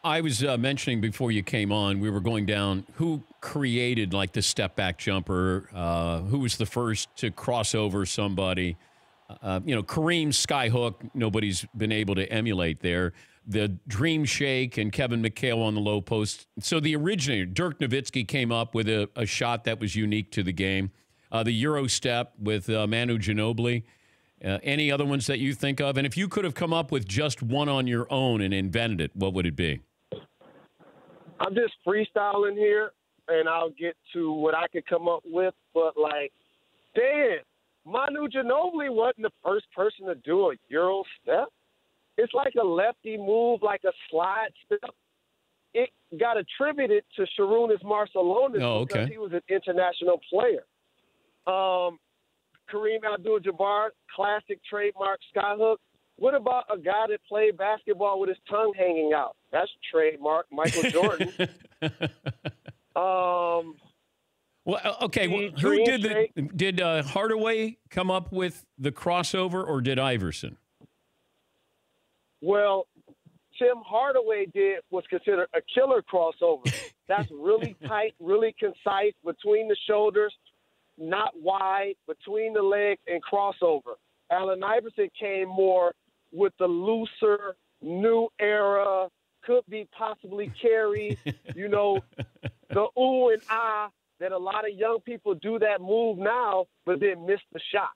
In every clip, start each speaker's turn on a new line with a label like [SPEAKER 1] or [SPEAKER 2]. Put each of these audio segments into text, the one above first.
[SPEAKER 1] I was mentioning before you came on, we were going down who created like the step back jumper, who was the first to cross over somebody. Kareem's skyhook, nobody's been able to emulate there. The dream shake and Kevin McHale on the low post. So the originator, Dirk Nowitzki, came up with a shot that was unique to the game. The Euro step with Manu Ginobili. Any other ones that you think of? And if you could have come up with just one on your own and invented it, what would it be?
[SPEAKER 2] I'm just freestyling here, and I'll get to what I could come up with. But, damn, Manu Ginobili wasn't the first person to do a Euro step. It's like a lefty move, like a slide step. It got attributed to Sharunas Marciulionis because he was an international player. Kareem Abdul-Jabbar, classic trademark skyhook. What about a guy that played basketball with his tongue hanging out? That's trademark Michael Jordan.
[SPEAKER 1] Well, okay. Who did Hardaway come up with the crossover, or did Iverson?
[SPEAKER 2] Well, Tim Hardaway was considered a killer crossover. That's really tight, really concise, between the shoulders, not wide, between the legs, and crossover. Allen Iverson came more with the looser, new era, could be possibly carry, the ooh and ah, that a lot of young people do that move now, but then miss the shot,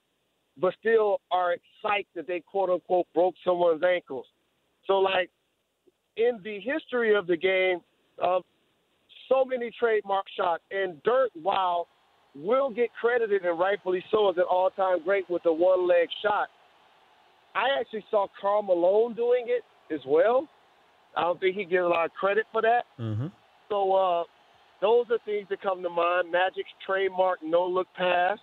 [SPEAKER 2] but still are excited that they, quote-unquote, broke someone's ankles. So, in the history of the game, so many trademark shots, and Dirk, while will get credited, and rightfully so, as an all-time great with the one-leg shot, I actually saw Karl Malone doing it as well. I don't think he gets a lot of credit for that.
[SPEAKER 1] Mm-hmm.
[SPEAKER 2] So those are things that come to mind. Magic's trademark no-look pass.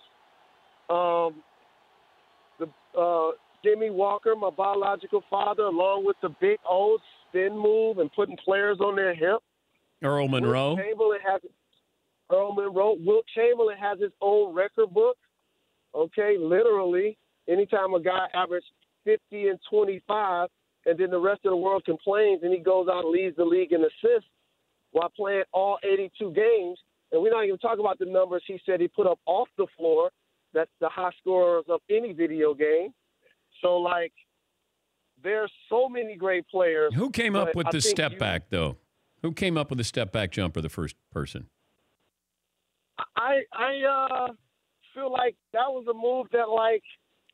[SPEAKER 2] Jimmy Walker, my biological father, along with the big old spin move and putting players on their hip.
[SPEAKER 1] Earl Monroe.
[SPEAKER 2] Wilt Chamberlain has his own record book. Okay, literally, anytime a guy averages 50 and 25, and then the rest of the world complains, and he goes out and leads the league in assists while playing all 82 games. And we're not even talking about the numbers he said he put up off the floor. That's the high scorers of any video game. So, there's so many great players.
[SPEAKER 1] Who came up with the step back, though? Who came up with the step back jumper, the first person?
[SPEAKER 2] I feel like that was a move that,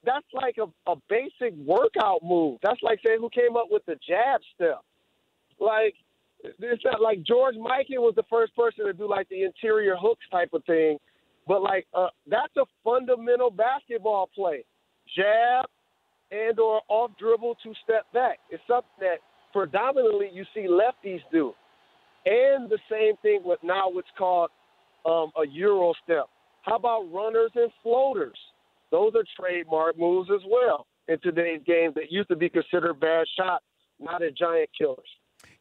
[SPEAKER 2] that's like a basic workout move. That's like saying who came up with the jab step. It's not like George Mikan was the first person to do the interior hooks type of thing. But that's a fundamental basketball play. Jab and or off dribble to step back. It's something that predominantly you see lefties do. And the same thing with now what's called a Euro step. How about runners and floaters? Those are trademark moves as well in today's game that used to be considered bad shots, not as giant killers.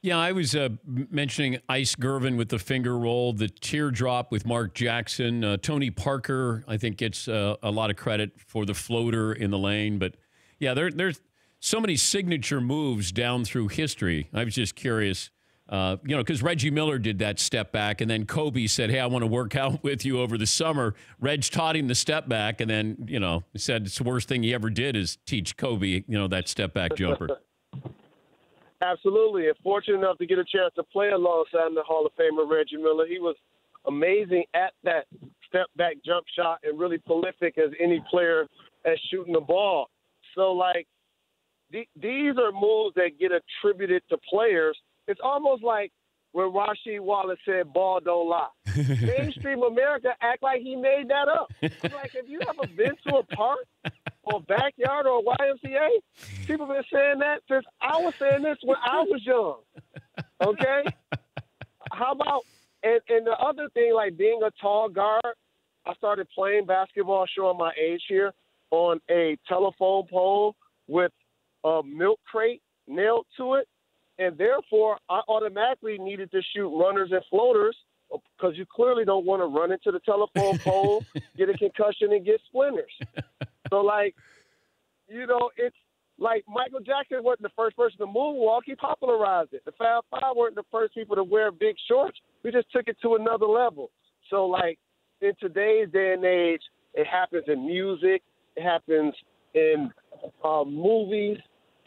[SPEAKER 1] Yeah, I was mentioning Ice Gervin with the finger roll, the teardrop with Mark Jackson. Tony Parker, I think, gets a lot of credit for the floater in the lane. But, yeah, there's so many signature moves down through history. I was just curious, because Reggie Miller did that step back, and then Kobe said, hey, I want to work out with you over the summer. Reg taught him the step back, and then, he said it's the worst thing he ever did is teach Kobe, that step back jumper.
[SPEAKER 2] Absolutely. And fortunate enough to get a chance to play alongside the Hall of Famer Reggie Miller. He was amazing at that step-back jump shot and really prolific as any player at shooting the ball. So, these are moves that get attributed to players. It's almost like when Rasheed Wallace said, ball don't lie. Mainstream America act like he made that up. I'm like, have you ever been to a park or backyard or YMCA? People been saying that since I was saying this when I was young. Okay? How about, and the other thing, being a tall guard, I started playing basketball, showing my age here, on a telephone pole with a milk crate nailed to it. And therefore, I automatically needed to shoot runners and floaters because you clearly don't want to run into the telephone pole, get a concussion, and get splinters. So, Like, Michael Jackson wasn't the first person to moonwalk. He popularized it. The Fab Five weren't the first people to wear big shorts. We just took it to another level. So, like, in today's day and age, it happens in music. It happens in movies.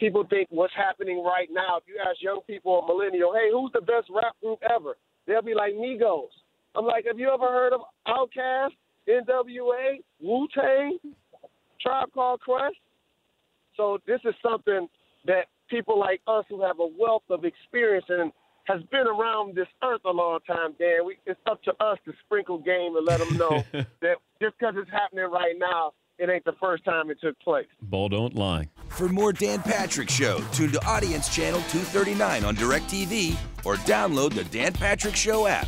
[SPEAKER 2] People think what's happening right now. If you ask young people or millennial, hey, who's the best rap group ever? They'll be like Migos. I'm like, have you ever heard of Outkast, NWA, Wu-Tang, Tribe Called Quest? So this is something that people like us who have a wealth of experience and has been around this earth a long time, Dan, it's up to us to sprinkle game and let them know that just because it's happening right now, it ain't the first time it took place.
[SPEAKER 1] Ball don't lie.
[SPEAKER 3] For more Dan Patrick Show, tune to Audience Channel 239 on DirecTV or download the Dan Patrick Show app.